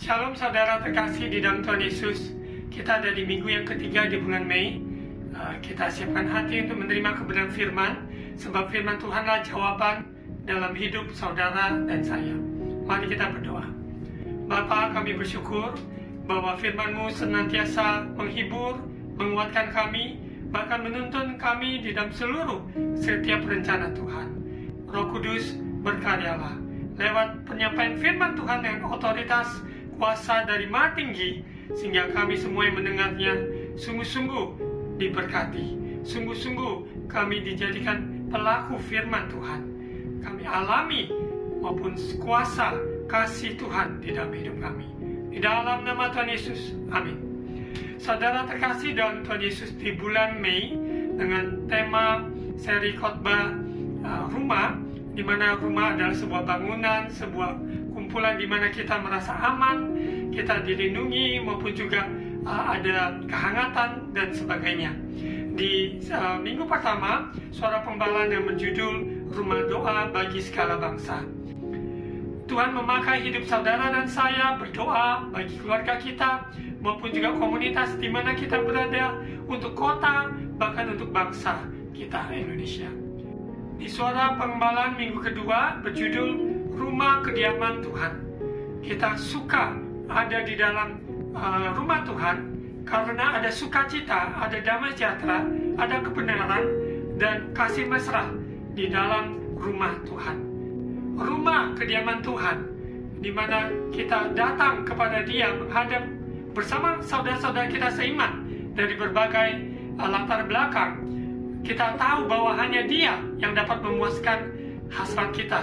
Shalom saudara terkasih di dalam Tuhan Yesus. Kita ada di minggu yang ketiga di bulan Mei. Kita siapkan hati untuk menerima kebenaran firman, sebab firman Tuhanlah jawaban dalam hidup saudara dan saya. Mari kita berdoa. Bapa, kami bersyukur bahwa firman-Mu senantiasa menghibur, menguatkan kami, bahkan menuntun kami di dalam seluruh setiap rencana Tuhan. Roh Kudus, berkaryalah lewat penyampaian firman Tuhan dengan otoritas kuasa dari Maha Tinggi, sehingga kami semua yang mendengarnya sungguh-sungguh diberkati, sungguh-sungguh kami dijadikan pelaku firman Tuhan. Kami alami maupun kuasa kasih Tuhan di dalam hidup kami. Di dalam nama Tuhan Yesus, amin. Saudara terkasih dalam Tuhan Yesus, di bulan Mei dengan tema seri khotbah rumah, di mana rumah adalah sebuah bangunan, sebuah kumpulan di mana kita merasa aman, kita dilindungi, maupun juga ada kehangatan dan sebagainya. Di minggu pertama, suara pembalasan yang berjudul Rumah Doa Bagi Segala Bangsa. Tuhan memakai hidup saudara dan saya berdoa bagi keluarga kita, maupun juga komunitas di mana kita berada, untuk kota, bahkan untuk bangsa kita Indonesia. Di suara pengembalaan minggu kedua berjudul Rumah Kediaman Tuhan. Kita suka ada di dalam rumah Tuhan karena ada sukacita, ada damai sejahtera, ada kebenaran dan kasih mesra di dalam rumah Tuhan. Rumah kediaman Tuhan, di mana kita datang kepada Dia menghadap bersama saudara-saudara kita seiman dari berbagai latar belakang. Kita tahu bahwa hanya Dia yang dapat memuaskan hasrat kita.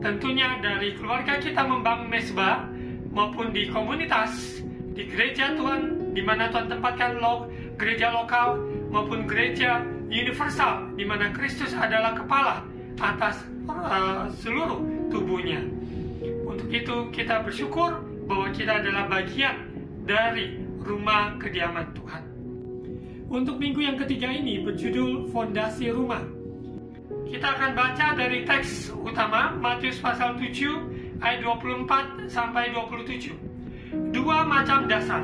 Tentunya dari keluarga kita membangun mesbah, maupun di komunitas, di gereja Tuhan, di mana Tuhan tempatkan gereja lokal, maupun gereja universal, di mana Kristus adalah kepala atas seluruh tubuhnya. Untuk itu kita bersyukur bahwa kita adalah bagian dari rumah kediaman Tuhan. Untuk minggu yang ketiga ini berjudul Fondasi Rumah. Kita akan baca dari teks utama Matius pasal 7 ayat 24 sampai 27. Dua macam dasar.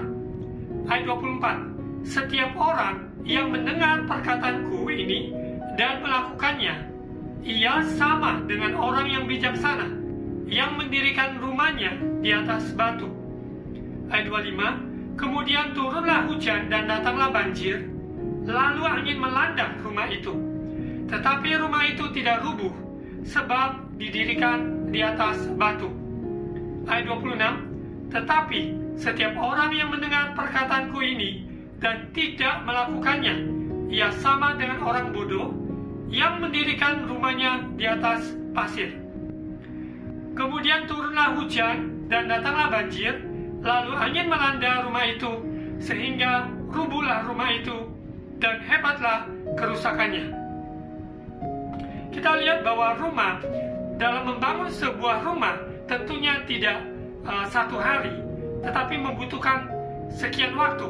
Ayat 24. Setiap orang yang mendengar perkataanku ini dan melakukannya, ia sama dengan orang yang bijaksana yang mendirikan rumahnya di atas batu. Ayat 25. Kemudian turunlah hujan dan datanglah banjir, lalu angin melanda rumah itu. Tetapi rumah itu tidak rubuh, sebab didirikan di atas batu. Ayat 26. Tetapi setiap orang yang mendengar perkataanku ini dan tidak melakukannya, ia sama dengan orang bodoh yang mendirikan rumahnya di atas pasir. Kemudian turunlah hujan dan datanglah banjir, lalu angin melanda rumah itu, sehingga rubuhlah rumah itu, dan hebatlah kerusakannya. Kita lihat bahwa rumah, dalam membangun sebuah rumah, tentunya tidak satu hari, tetapi membutuhkan sekian waktu.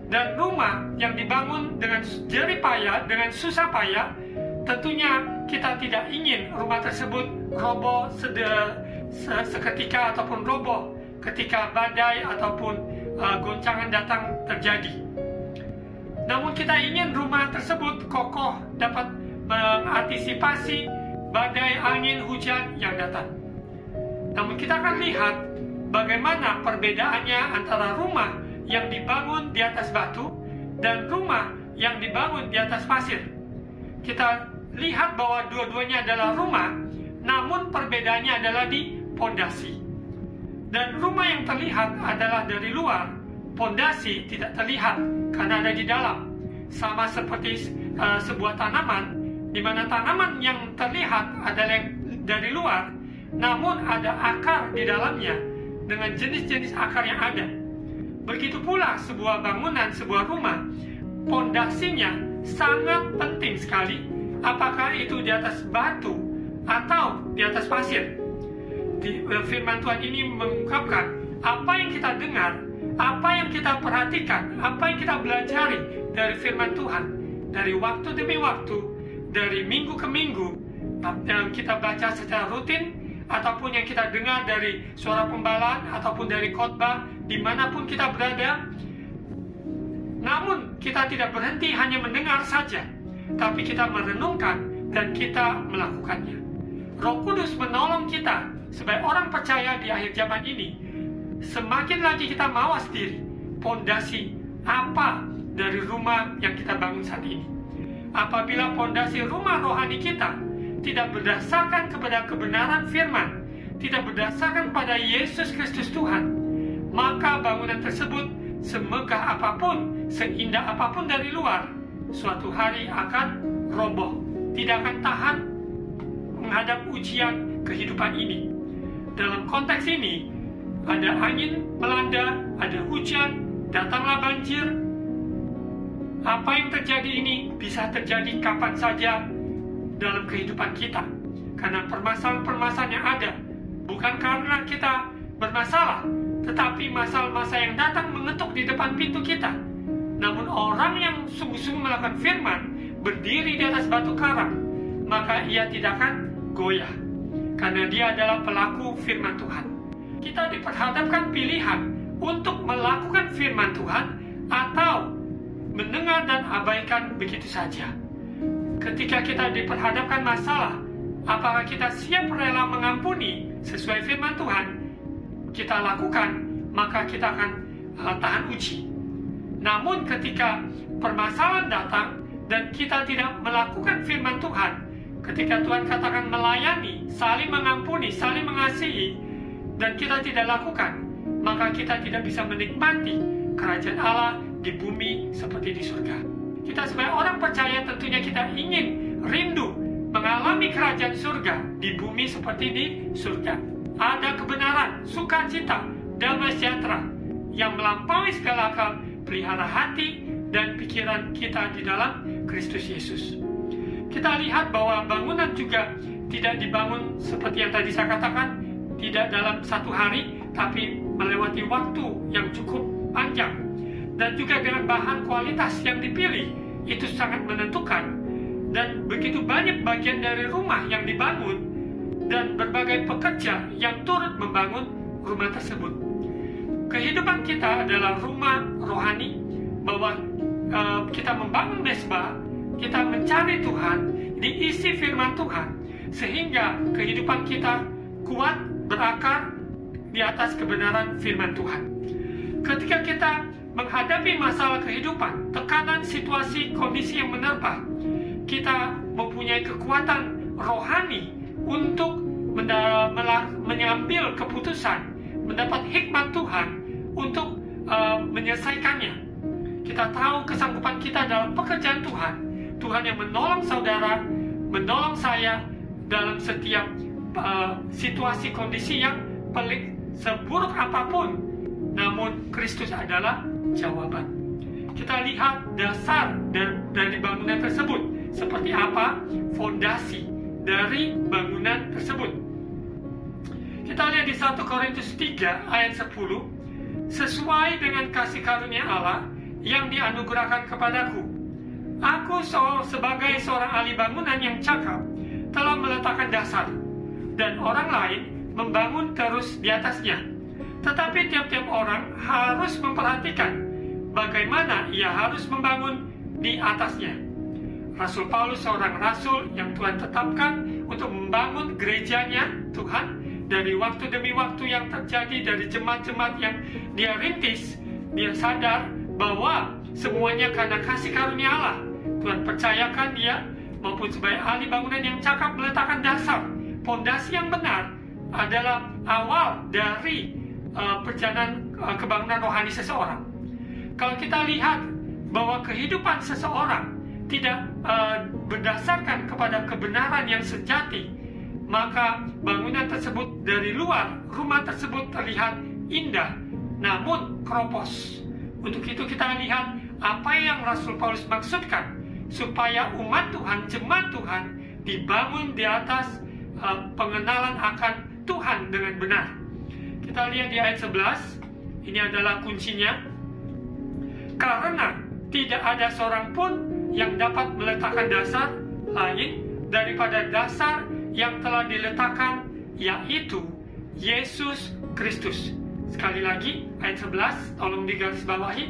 Dan rumah yang dibangun dengan jerih payah, dengan susah payah, tentunya kita tidak ingin rumah tersebut roboh seketika ataupun roboh ketika badai ataupun goncangan datang terjadi. Namun kita ingin rumah tersebut kokoh, dapat mengantisipasi badai angin hujan yang datang. Namun kita akan lihat bagaimana perbedaannya antara rumah yang dibangun di atas batu dan rumah yang dibangun di atas pasir. Kita lihat bahwa dua-duanya adalah rumah, namun perbedaannya adalah di pondasi. Dan rumah yang terlihat adalah dari luar, pondasi tidak terlihat karena ada di dalam. Sama seperti sebuah tanaman, di mana tanaman yang terlihat adalah yang dari luar, namun ada akar di dalamnya dengan jenis-jenis akar yang ada. Begitu pula sebuah bangunan, sebuah rumah, pondasinya sangat penting sekali, apakah itu di atas batu atau di atas pasir. Firman Tuhan ini mengungkapkan apa yang kita dengar, apa yang kita perhatikan, apa yang kita pelajari dari firman Tuhan, dari waktu demi waktu, dari minggu ke minggu, yang kita baca secara rutin, ataupun yang kita dengar dari suara pembalaan, ataupun dari khotbah, dimanapun kita berada. Namun kita tidak berhenti hanya mendengar saja, tapi kita merenungkan dan kita melakukannya. Roh Kudus menolong kita sebagai orang percaya di akhir zaman ini. Semakin lagi kita mawas diri, pondasi apa dari rumah yang kita bangun saat ini. Apabila pondasi rumah rohani kita tidak berdasarkan kepada kebenaran firman, tidak berdasarkan pada Yesus Kristus Tuhan, maka bangunan tersebut semegah apapun, seindah apapun dari luar, suatu hari akan roboh, tidak akan tahan menghadap ujian kehidupan ini. Dalam konteks ini, ada angin melanda, ada hujan, datanglah banjir. Apa yang terjadi ini bisa terjadi kapan saja dalam kehidupan kita. Karena permasalahan-permasalahan yang ada bukan karena kita bermasalah, tetapi masalah-masalah yang datang mengetuk di depan pintu kita. Namun orang yang sungguh-sungguh melakukan firman, berdiri di atas batu karang, maka ia tidak akan goyah, karena dia adalah pelaku firman Tuhan. Kita diperhadapkan pilihan untuk melakukan firman Tuhan atau mendengar dan abaikan begitu saja. Ketika kita diperhadapkan masalah, apakah kita siap rela mengampuni sesuai firman Tuhan kita lakukan, maka kita akan tahan uji. Namun ketika permasalahan datang dan kita tidak melakukan firman Tuhan, ketika Tuhan katakan melayani, saling mengampuni, saling mengasihi, dan kita tidak lakukan, maka kita tidak bisa menikmati kerajaan Allah di bumi seperti di surga. Kita sebagai orang percaya tentunya kita ingin rindu mengalami kerajaan surga di bumi seperti di surga. Ada kebenaran, sukacita, damai sejahtera yang melampaui segala akal, pelihara hati dan pikiran kita di dalam Kristus Yesus. Kita lihat bahwa bangunan juga tidak dibangun seperti yang tadi saya katakan, tidak dalam satu hari, tapi melewati waktu yang cukup panjang. Dan juga dengan bahan kualitas yang dipilih, itu sangat menentukan. Dan begitu banyak bagian dari rumah yang dibangun, dan berbagai pekerja yang turut membangun rumah tersebut. Kehidupan kita adalah rumah rohani, bahwa kita membangun mesbah, kita mencari Tuhan, diisi firman Tuhan, sehingga kehidupan kita kuat, berakar di atas kebenaran firman Tuhan. Ketika kita menghadapi masalah kehidupan, tekanan, situasi, kondisi yang menerpa, kita mempunyai kekuatan rohani untuk mengambil keputusan, mendapat hikmat Tuhan untuk menyelesaikannya. Kita tahu kesanggupan kita dalam pekerjaan Tuhan. Tuhan yang menolong saudara, menolong saya dalam setiap situasi kondisi yang pelik, seburuk apapun. Namun Kristus adalah jawaban. Kita lihat dasar dari bangunan tersebut. Seperti apa fondasi dari bangunan tersebut. Kita lihat di 1 Korintus 3 ayat 10. Sesuai dengan kasih karunia Allah yang dianugerahkan kepadaku, aku sebagai seorang ahli bangunan yang cakap telah meletakkan dasar, dan orang lain membangun terus di atasnya. Tetapi tiap-tiap orang harus memperhatikan bagaimana ia harus membangun di atasnya. Rasul Paulus, seorang rasul yang Tuhan tetapkan untuk membangun gerejanya Tuhan, dari waktu demi waktu yang terjadi, dari jemaat-jemaat yang dia rintis, dia sadar bahwa semuanya karena kasih karunia Allah. Tuhan percayakan dia maupun sebagai ahli bangunan yang cakap meletakkan dasar. Pondasi yang benar adalah awal dari perjalanan kebangunan rohani seseorang. Kalau kita lihat bahwa kehidupan seseorang tidak berdasarkan kepada kebenaran yang sejati, maka bangunan tersebut dari luar, rumah tersebut terlihat indah, namun keropos. Untuk itu kita lihat apa yang Rasul Paulus maksudkan, supaya umat Tuhan, jemaat Tuhan dibangun di atas pengenalan akan Tuhan dengan benar. Kita lihat di ayat 11, ini adalah kuncinya. Karena tidak ada seorang pun yang dapat meletakkan dasar lain daripada dasar yang telah diletakkan yaitu Yesus Kristus. Sekali lagi, ayat 11, tolong digarisbawahi.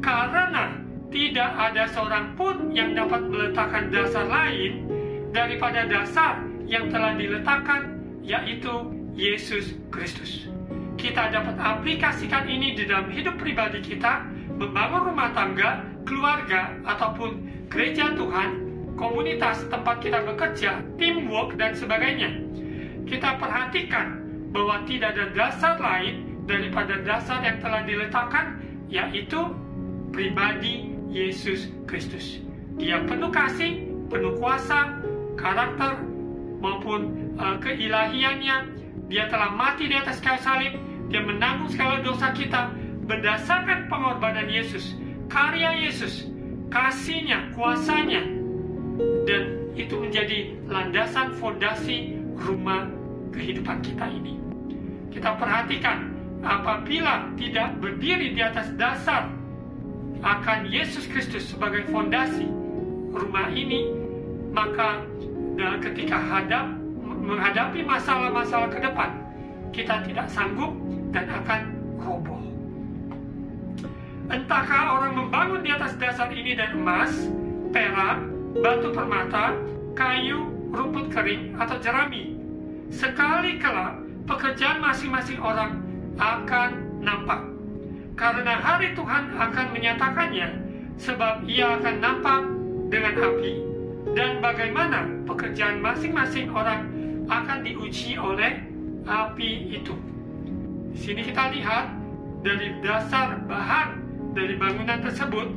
Karena tidak ada seorang pun yang dapat meletakkan dasar lain daripada dasar yang telah diletakkan, yaitu Yesus Kristus. Kita dapat aplikasikan ini di dalam hidup pribadi kita, membangun rumah tangga, keluarga, ataupun gereja Tuhan, komunitas tempat kita bekerja, teamwork, dan sebagainya. Kita perhatikan bahwa tidak ada dasar lain daripada dasar yang telah diletakkan, yaitu pribadi Yesus Kristus. Dia penuh kasih, penuh kuasa, karakter, maupun keilahiannya. Dia telah mati di atas kayu salib. Dia menanggung segala dosa kita berdasarkan pengorbanan Yesus, karya Yesus, kasihnya, kuasanya. Dan itu menjadi landasan fondasi rumah kehidupan kita ini. Kita perhatikan, apabila tidak berdiri di atas dasar akan Yesus Kristus sebagai fondasi rumah ini, maka ketika menghadapi masalah-masalah ke depan, kita tidak sanggup dan akan roboh. Entahkah orang membangun di atas dasar ini dan emas, perak, batu permata, kayu, rumput kering, atau jerami, sekali kelak pekerjaan masing-masing orang akan nampak. Karena hari Tuhan akan menyatakannya, sebab ia akan nampak dengan api, dan bagaimana pekerjaan masing-masing orang akan diuji oleh api itu. Di sini kita lihat dari dasar bahan dari bangunan tersebut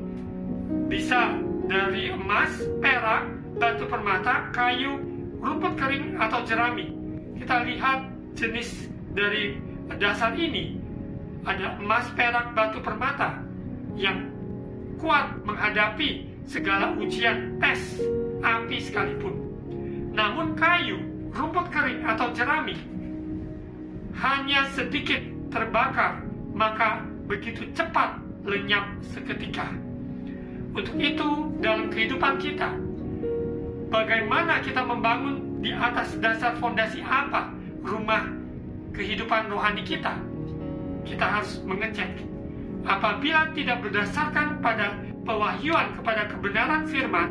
bisa dari emas, perak, batu permata, kayu, rumput kering, atau jerami. Kita lihat jenis dari dasar ini. Ada emas, perak, batu permata yang kuat menghadapi segala ujian, tes, api sekalipun. Namun kayu, rumput kering, atau jerami hanya sedikit terbakar, maka begitu cepat lenyap seketika. Untuk itu, dalam kehidupan kita, bagaimana kita membangun di atas dasar fondasi apa rumah kehidupan rohani kita? Kita harus mengecek. Apabila tidak berdasarkan pada pewahyuan kepada kebenaran firman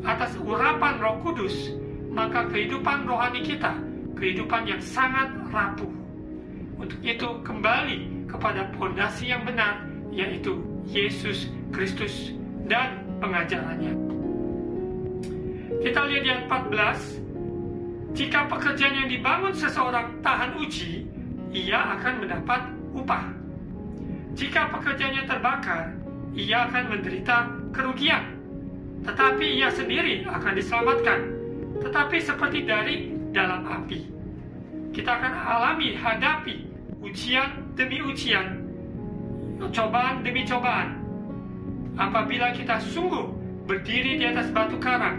atas urapan Roh Kudus, maka kehidupan rohani kita, kehidupan yang sangat rapuh. Untuk itu, kembali kepada fondasi yang benar, yaitu Yesus Kristus dan pengajarannya. Kita lihat di ayat 14, jika pekerjaan yang dibangun seseorang tahan uji, ia akan mendapat upah. Jika pekerjaannya terbakar, ia akan menderita kerugian, tetapi ia sendiri akan diselamatkan, tetapi seperti dari dalam api. Kita akan hadapi ujian demi ujian, cobaan demi cobaan. Apabila kita sungguh berdiri di atas batu karang,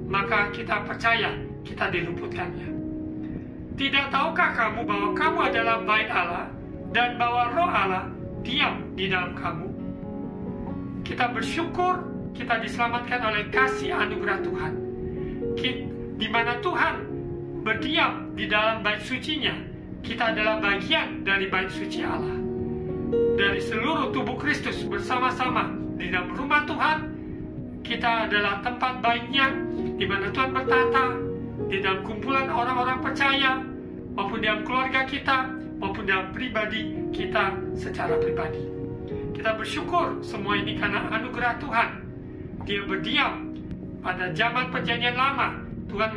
maka kita percaya kita diluputkannya. Tidak tahukah kamu bahwa kamu adalah bait Allah dan bahwa Roh Allah diam di dalam kamu? Kita bersyukur kita diselamatkan oleh kasih anugerah Tuhan. Di mana Tuhan berdiam di dalam bait sucinya, kita adalah bagian dari bait suci Allah. Dari seluruh tubuh Kristus bersama-sama di dalam rumah Tuhan, kita adalah tempat baiknya di mana Tuhan bertata, di dalam kumpulan orang-orang percaya, maupun dalam keluarga kita, maupun dalam pribadi kita secara pribadi. Kita bersyukur semua ini karena anugerah Tuhan. Dia berdiam pada zaman perjanjian lama. Tuhan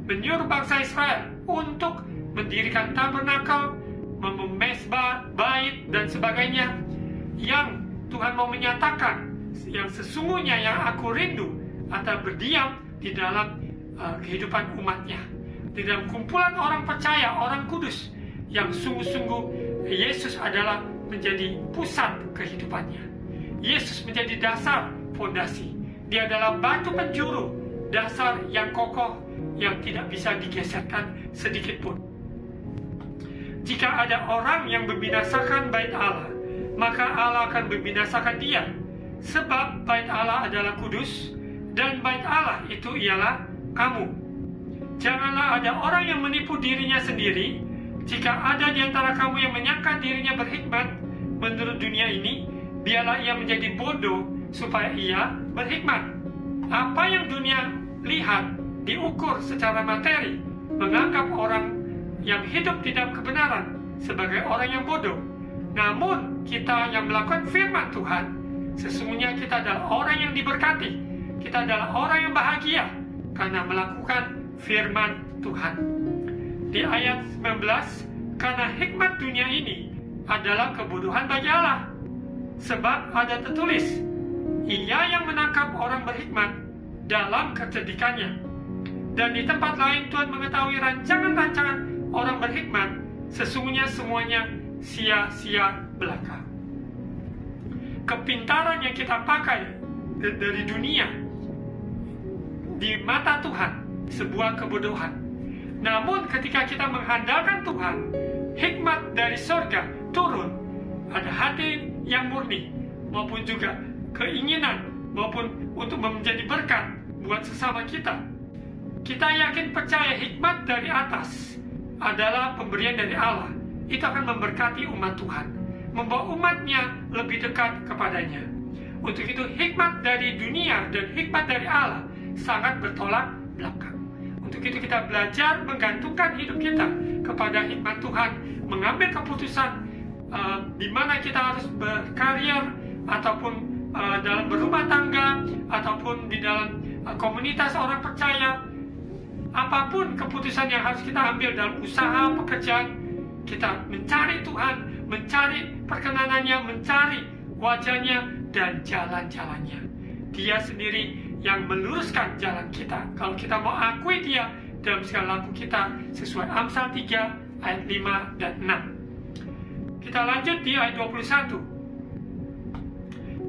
menyuruh bangsa Israel untuk mendirikan tabernakel, memesbah, bait, dan sebagainya. Yang Tuhan mau menyatakan, yang sesungguhnya yang aku rindu atau berdiam di dalam kehidupan umatnya, di dalam kumpulan orang percaya, orang kudus, yang sungguh-sungguh Yesus adalah menjadi pusat kehidupannya. Yesus menjadi dasar fondasi. Dia adalah batu penjuru, dasar yang kokoh, yang tidak bisa digeserkan sedikit pun. Jika ada orang yang membinasakan bait Allah, maka Allah akan membinasakan dia. Sebab bait Allah adalah kudus, dan bait Allah itu ialah kamu. Janganlah ada orang yang menipu dirinya sendiri. Jika ada di antara kamu yang menyangka dirinya berhikmat menurut dunia ini, biarlah ia menjadi bodoh supaya ia berhikmat. Apa yang dunia lihat diukur secara materi, menganggap orang yang hidup di dalam kebenaran sebagai orang yang bodoh. Namun kita yang melakukan firman Tuhan, sesungguhnya kita adalah orang yang diberkati. Kita adalah orang yang bahagia karena melakukan firman Tuhan. Di ayat 19, karena hikmat dunia ini adalah kebodohan bagi Allah. Sebab ada tertulis, ia yang menangkap orang berhikmat dalam kecerdikannya. Dan di tempat lain Tuhan mengetahui rancangan-rancangan orang berhikmat, sesungguhnya semuanya sia-sia belaka. Kepintaran yang kita pakai dari dunia di mata Tuhan sebuah kebodohan. Namun ketika kita mengandalkan Tuhan, hikmat dari sorga turun, ada hati yang murni maupun juga keinginan maupun untuk menjadi berkat buat sesama kita. Kita yakin percaya hikmat dari atas adalah pemberian dari Allah. Itu akan memberkati umat Tuhan, membawa umatnya lebih dekat kepadanya. Untuk itu hikmat dari dunia dan hikmat dari Allah sangat bertolak belakang. Untuk itu kita belajar menggantungkan hidup kita kepada hikmat Tuhan, mengambil keputusan di mana kita harus berkarir ataupun dalam berumah tangga ataupun di dalam komunitas orang percaya. Apapun keputusan yang harus kita ambil dalam usaha pekerjaan, kita mencari Tuhan, mencari perkenanannya, mencari wajahnya dan jalan-jalannya. Dia sendiri yang meluruskan jalan kita. Kalau kita mau akui dia dalam segala laku kita sesuai Amsal 3 ayat 5 dan 6. Kita lanjut di ayat 21.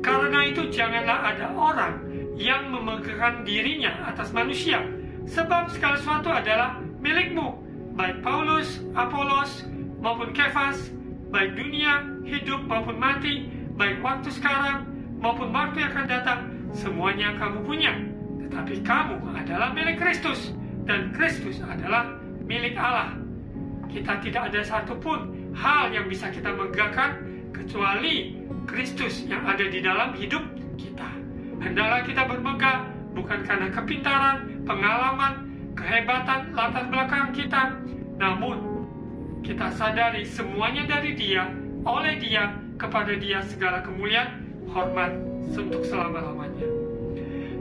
Karena itu janganlah ada orang yang memegahkan dirinya atas manusia, sebab segala sesuatu adalah milikmu, baik Paulus, Apolos, maupun Kefas, baik dunia, hidup maupun mati, baik waktu sekarang maupun waktu yang akan datang, semuanya kamu punya. Tetapi kamu adalah milik Kristus, dan Kristus adalah milik Allah. Kita tidak ada satupun hal yang bisa kita megahkan kecuali Kristus yang ada di dalam hidup kita. Hendaklah kita bermegah bukan karena kepintaran, pengalaman, kehebatan, latar belakang kita, namun kita sadari semuanya dari Dia, oleh Dia, kepada Dia segala kemuliaan, hormat untuk selama-lamanya.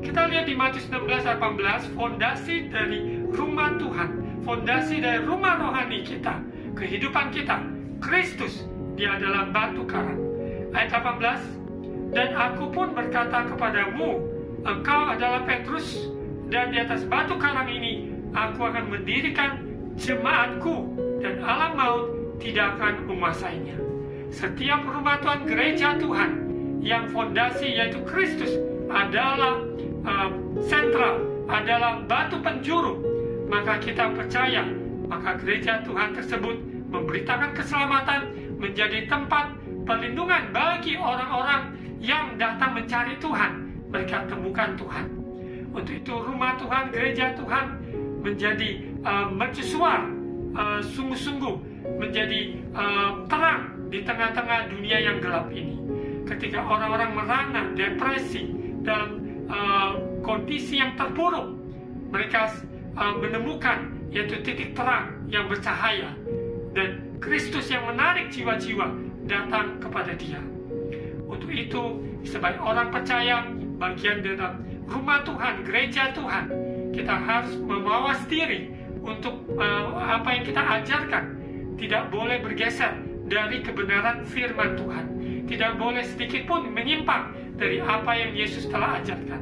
Kita lihat di Matius 16-18, fondasi dari rumah Tuhan, fondasi dari rumah rohani kita, kehidupan kita, Kristus, Dia adalah batu karang. Ayat 18, dan aku pun berkata kepadamu, engkau adalah Petrus, dan di atas batu karang ini aku akan mendirikan jemaatku, dan alam maut tidak akan menguasainya. Setiap rumah Tuhan, gereja Tuhan yang fondasi yaitu Kristus adalah sentral, adalah batu penjuru, maka kita percaya, maka gereja Tuhan tersebut memberitakan keselamatan, menjadi tempat perlindungan bagi orang-orang yang datang mencari Tuhan. Mereka temukan Tuhan. Untuk itu rumah Tuhan, gereja Tuhan menjadi mercusuar, sungguh-sungguh menjadi terang di tengah-tengah dunia yang gelap ini. Ketika orang-orang merana, depresi, dalam kondisi yang terpuruk, mereka menemukan yaitu titik terang yang bercahaya, dan Kristus yang menarik jiwa-jiwa datang kepada Dia. Untuk itu, sebagai orang percaya, bagian dalam rumah Tuhan, gereja Tuhan, kita harus memawas diri untuk apa yang kita ajarkan tidak boleh bergeser dari kebenaran firman Tuhan, tidak boleh sedikit pun menyimpang dari apa yang Yesus telah ajarkan.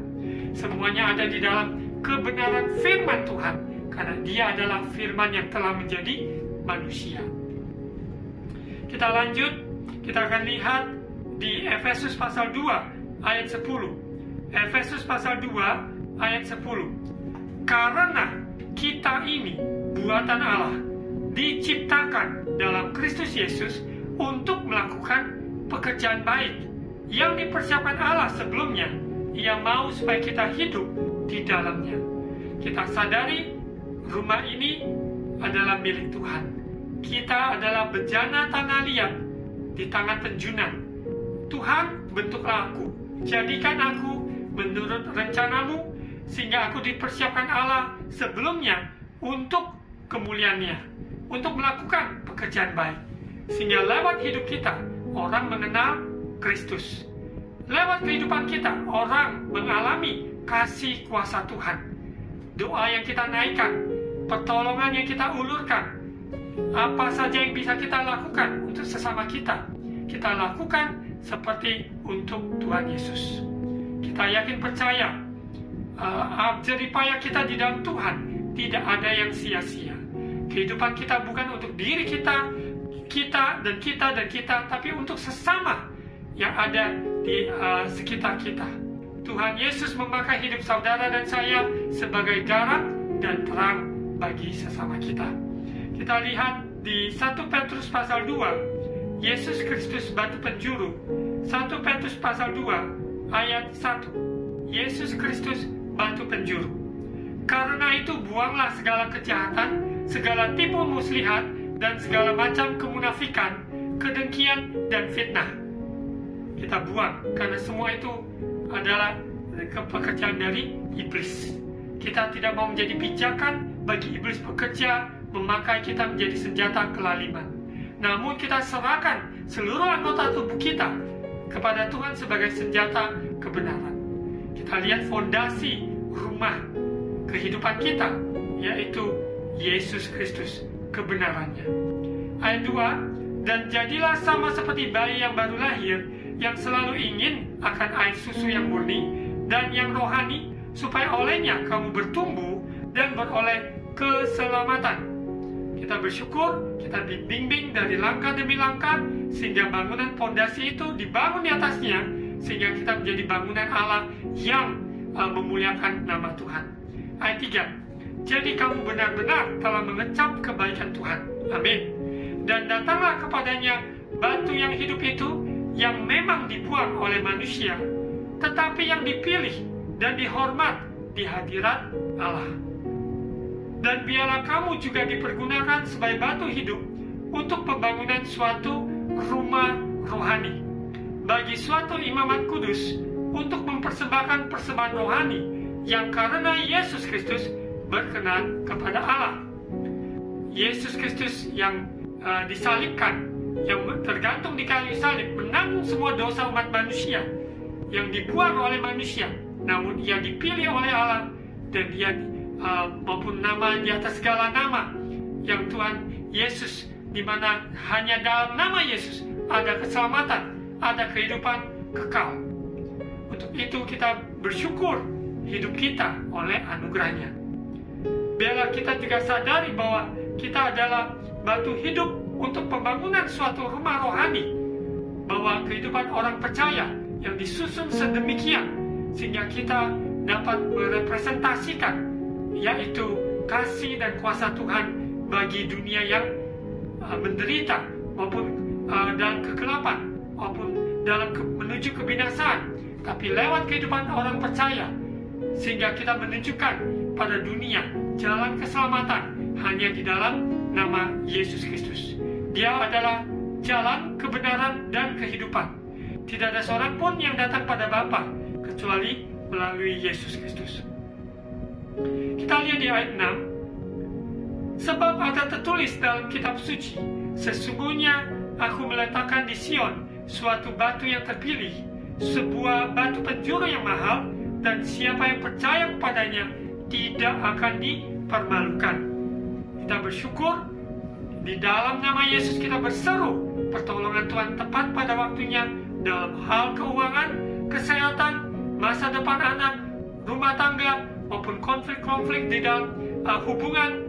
Semuanya ada di dalam kebenaran firman Tuhan, karena Dia adalah firman yang telah menjadi manusia. Kita lanjut, kita akan lihat di Efesus pasal 2 ayat 10. Efesus pasal 2 ayat 10. Karena kita ini buatan Allah, diciptakan dalam Kristus Yesus untuk melakukan pekerjaan baik yang dipersiapkan Allah sebelumnya. Ia mau supaya kita hidup di dalamnya. Kita sadari rumah ini adalah milik Tuhan. Kita adalah bejana tanah liat di tangan penjunan. Tuhan, bentuklah aku, jadikan aku menurut rencanamu, sehingga aku dipersiapkan Allah sebelumnya untuk kemuliaannya, untuk melakukan pekerjaan baik, sehingga lewat hidup kita orang mengenal Kristus. Lewat kehidupan kita orang mengalami kasih kuasa Tuhan. Doa yang kita naikkan, pertolongan yang kita ulurkan, apa saja yang bisa kita lakukan untuk sesama kita, kita lakukan seperti untuk Tuhan Yesus. Kita yakin percaya jeripaya kita di dalam Tuhan tidak ada yang sia-sia. Kehidupan kita bukan untuk diri kita, tapi untuk sesama yang ada di sekitar kita. Tuhan Yesus memakai hidup saudara dan saya sebagai garam dan terang bagi sesama kita. Kita lihat di 1 Petrus pasal 2, Yesus Kristus batu penjuru. 1 Petrus pasal 2 ayat 1, Yesus Kristus batu penjuru. Karena itu buanglah segala kejahatan, segala tipu muslihat, dan segala macam kemunafikan, kedengkian, dan fitnah. Kita buang, karena semua itu adalah pekerjaan dari iblis. Kita tidak mau menjadi pijakan bagi iblis bekerja, memakai kita menjadi senjata kelaliman. Namun kita serahkan seluruh anggota tubuh kita kepada Tuhan sebagai senjata kebenaran. Kita lihat fondasi rumah kehidupan kita, yaitu Yesus Kristus, kebenarannya. Ayat 2, dan jadilah sama seperti bayi yang baru lahir, yang selalu ingin akan air susu yang murni dan yang rohani, supaya olehnya kamu bertumbuh dan beroleh keselamatan. Kita bersyukur, kita dibimbing dari langkah demi langkah, sehingga bangunan fondasi itu dibangun di atasnya, sehingga kita menjadi bangunan Allah yang memuliakan nama Tuhan. Ayat 3, jadi kamu benar-benar telah mengecap kebaikan Tuhan. Amin. Dan datanglah kepadanya batu yang hidup itu, yang memang dibuang oleh manusia, tetapi yang dipilih dan dihormat di hadirat Allah. Dan biarlah kamu juga dipergunakan sebagai batu hidup untuk pembangunan suatu rumah rohani, bagi suatu imamat kudus, untuk mempersembahkan persembahan rohani yang karena Yesus Kristus berkenan kepada Allah. Yesus Kristus yang disalibkan, yang tergantung di kayu salib, menanggung semua dosa umat manusia yang dibuang oleh manusia, namun ia dipilih oleh Allah, dan dia maupun nama di atas segala nama, yang Tuhan Yesus, di mana hanya dalam nama Yesus ada keselamatan, ada kehidupan kekal. Untuk itu kita bersyukur hidup kita oleh anugerahnya. Biarlah kita juga sadari bahwa kita adalah batu hidup untuk pembangunan suatu rumah rohani, bahwa kehidupan orang percaya yang disusun sedemikian sehingga kita dapat merepresentasikan, yaitu kasih dan kuasa Tuhan bagi dunia yang menderita maupun dalam kegelapan maupun dalam menuju kebinasaan, tapi lewat kehidupan orang percaya, sehingga kita menunjukkan pada dunia jalan keselamatan hanya di dalam nama Yesus Kristus. Dia adalah jalan, kebenaran, dan kehidupan. Tidak ada seorang pun yang datang pada Bapa kecuali melalui Yesus Kristus. Kita lihat di ayat 6. Sebab ada tertulis dalam kitab suci, sesungguhnya aku meletakkan di Sion suatu batu yang terpilih, sebuah batu penjuru yang mahal, dan siapa yang percaya kepadanya tidak akan dipermalukan. Kita bersyukur, di dalam nama Yesus kita berseru pertolongan Tuhan tepat pada waktunya dalam hal keuangan, kesehatan, masa depan anak, rumah tangga, maupun konflik-konflik di dalam hubungan.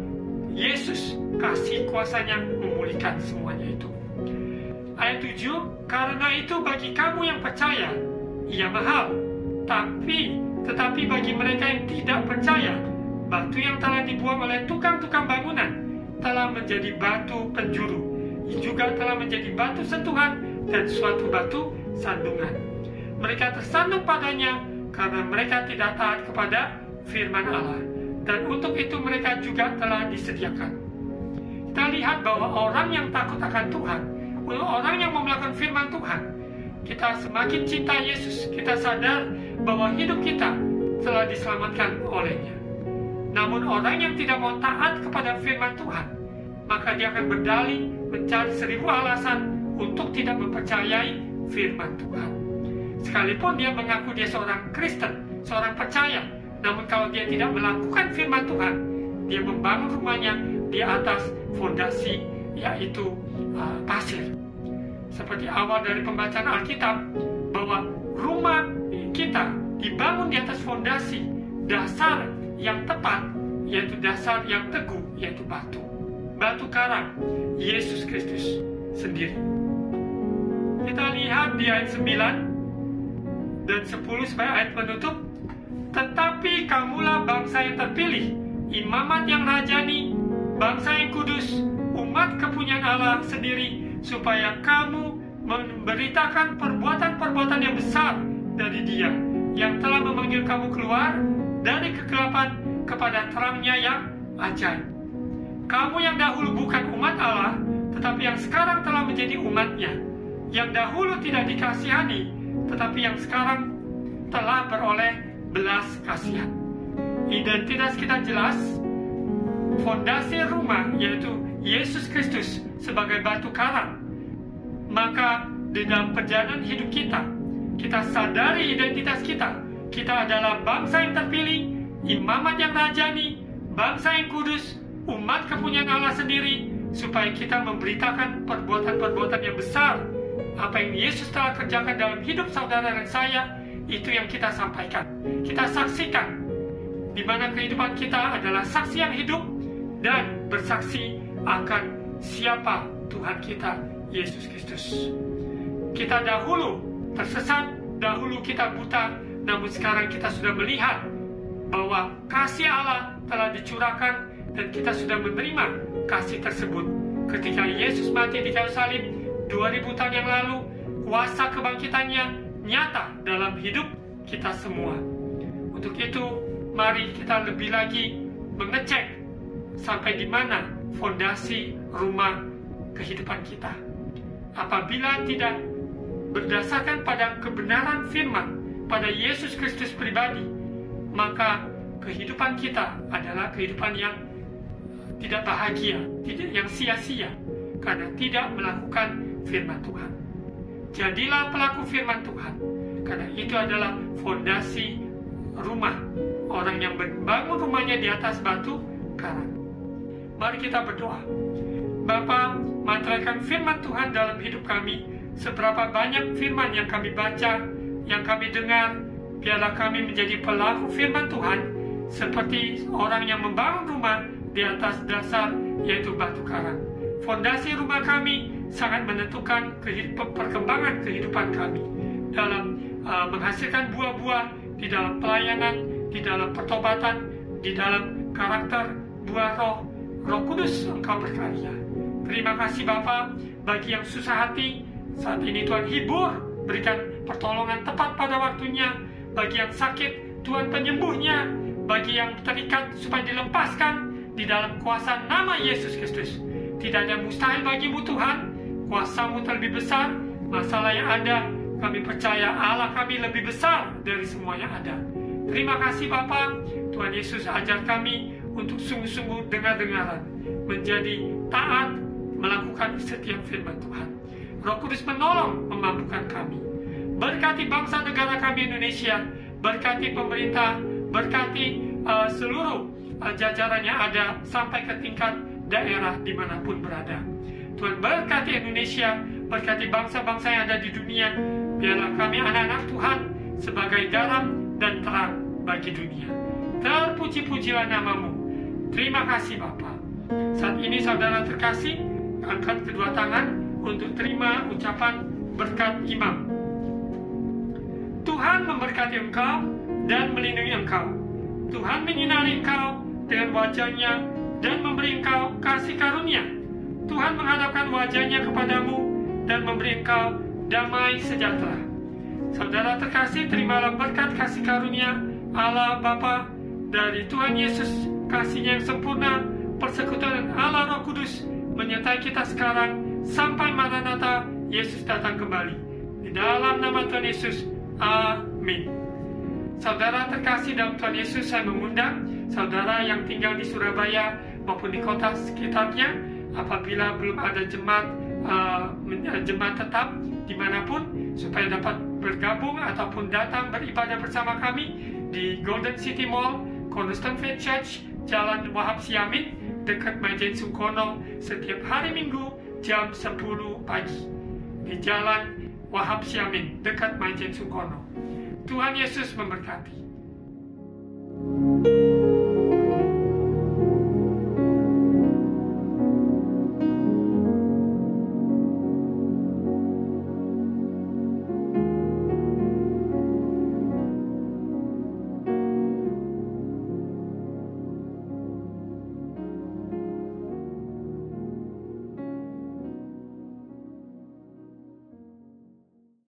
Yesus kasih kuasanya memulihkan semuanya itu. Ayat 7, karena itu bagi kamu yang percaya, ia mahal. Tetapi bagi mereka yang tidak percaya, batu yang telah dibuang oleh tukang-tukang bangunan telah menjadi batu penjuru, juga telah menjadi batu sentuhan dan suatu batu sandungan. Mereka tersandung padanya karena mereka tidak taat kepada firman Allah, dan untuk itu mereka juga telah disediakan. Kita lihat bahwa orang yang takut akan Tuhan, orang yang mau melakukan firman Tuhan, kita semakin cinta Yesus, kita sadar bahwa hidup kita telah diselamatkan olehnya. Namun orang yang tidak mau taat kepada firman Tuhan, maka dia akan berdalih mencari 1000 alasan untuk tidak mempercayai firman Tuhan. Sekalipun dia mengaku dia seorang Kristen, seorang percaya, namun kalau dia tidak melakukan firman Tuhan, dia membangun rumahnya di atas fondasi, yaitu pasir. Seperti awal dari pembacaan Alkitab, bahwa rumah kita dibangun di atas fondasi dasar yang tepat, yaitu dasar yang teguh, yaitu batu karang, Yesus Kristus sendiri. Kita lihat di ayat 9 dan 10 sebagai ayat penutup. Tetapi kamulah bangsa yang terpilih, imamat yang rajani, bangsa yang kudus, umat kepunyaan Allah sendiri, supaya kamu memberitakan perbuatan-perbuatan yang besar dari Dia yang telah memanggil kamu keluar dari kegelapan kepada terangnya yang ajaib. Kamu yang dahulu bukan umat Allah, tetapi yang sekarang telah menjadi umatnya, yang dahulu tidak dikasihani, tetapi yang sekarang telah beroleh belas kasihan. Identitas kita jelas, fondasi rumah yaitu Yesus Kristus sebagai batu karang. Maka di dalam perjalanan hidup kita sadari identitas kita. Kita adalah bangsa yang terpilih, imamat yang rajani, bangsa yang kudus, umat kepunyaan Allah sendiri, supaya kita memberitakan perbuatan-perbuatan yang besar. Apa yang Yesus telah kerjakan dalam hidup saudara dan saya, itu yang kita sampaikan, kita saksikan, di mana kehidupan kita adalah saksi yang hidup dan bersaksi akan siapa Tuhan kita, Yesus Kristus. Kita dahulu tersesat, dahulu kita buta, namun sekarang kita sudah melihat bahwa kasih Allah telah dicurahkan dan kita sudah menerima kasih tersebut. Ketika Yesus mati di kayu salib 2000 tahun yang lalu, kuasa kebangkitannya nyata dalam hidup kita semua. Untuk itu, mari kita lebih lagi mengecek sampai di mana fondasi rumah kehidupan kita. Apabila tidak berdasarkan pada kebenaran firman, pada Yesus Kristus pribadi, maka kehidupan kita adalah kehidupan yang tidak bahagia, yang sia-sia, karena tidak melakukan firman Tuhan. Jadilah pelaku firman Tuhan, karena itu adalah fondasi rumah. Orang yang membangun rumahnya di atas batu karang. Mari kita berdoa. Bapa, meteraikan firman Tuhan dalam hidup kami. Seberapa banyak firman yang kami baca, yang kami dengar, biarlah kami menjadi pelaku firman Tuhan, seperti orang yang membangun rumah di atas dasar, yaitu batu karang. Fondasi rumah kami sangat menentukan perkembangan kehidupan kami dalam menghasilkan buah-buah di dalam pelayanan, di dalam pertobatan, di dalam karakter buah Roh Kudus Engkau berkarya. Terima kasih Bapa, bagi yang susah hati saat ini Tuhan hibur, berikan pertolongan tepat pada waktunya. Bagi yang sakit, Tuhan penyembuhnya. Bagi yang terikat supaya dilepaskan di dalam kuasa nama Yesus Kristus. Tidak ada mustahil bagimu Tuhan. Kuasamu terlebih besar. Masalah yang ada, kami percaya Allah kami lebih besar dari semua yang ada. Terima kasih Bapa. Tuhan Yesus ajar kami untuk sungguh-sungguh dengar-dengaran, menjadi taat, melakukan setiap firman Tuhan. Roh Kudus menolong, memampukan kami. Berkati bangsa negara kami Indonesia, berkati pemerintah, berkati seluruh jajaran yang ada sampai ke tingkat daerah dimanapun berada. Tuhan berkati Indonesia, berkati bangsa-bangsa yang ada di dunia. Biarlah kami anak-anak Tuhan sebagai garam dan terang bagi dunia. Terpuji-pujilah namamu. Terima kasih Bapa. Saat ini saudara terkasih, angkat kedua tangan untuk terima ucapan berkat imam. Tuhan memberkati engkau dan melindungi engkau. Tuhan menyinari engkau dengan wajahnya dan memberi engkau kasih karunia. Tuhan menghadapkan wajahnya kepadamu dan memberi engkau damai sejahtera. Saudara terkasih, terimalah berkat kasih karunia Allah Bapa, dari Tuhan Yesus kasih-Nya yang sempurna, persekutuan Allah Roh Kudus menyertai kita sekarang sampai Maranatha, Yesus datang kembali. Di dalam nama Tuhan Yesus, amin. Saudara terkasih dalam Tuhan Yesus, saya mengundang saudara yang tinggal di Surabaya maupun di kota sekitarnya, apabila belum ada jemaat tetap dimanapun, supaya dapat bergabung ataupun datang beribadah bersama kami di Golden City Mall, Cornerstone Faith Church, Jalan Wahab Siamin, dekat Majen Sungkono, setiap hari Minggu jam 10 pagi. Di Jalan Wahab Siamin, dekat Majen Sungkono. Tuhan Yesus memberkati.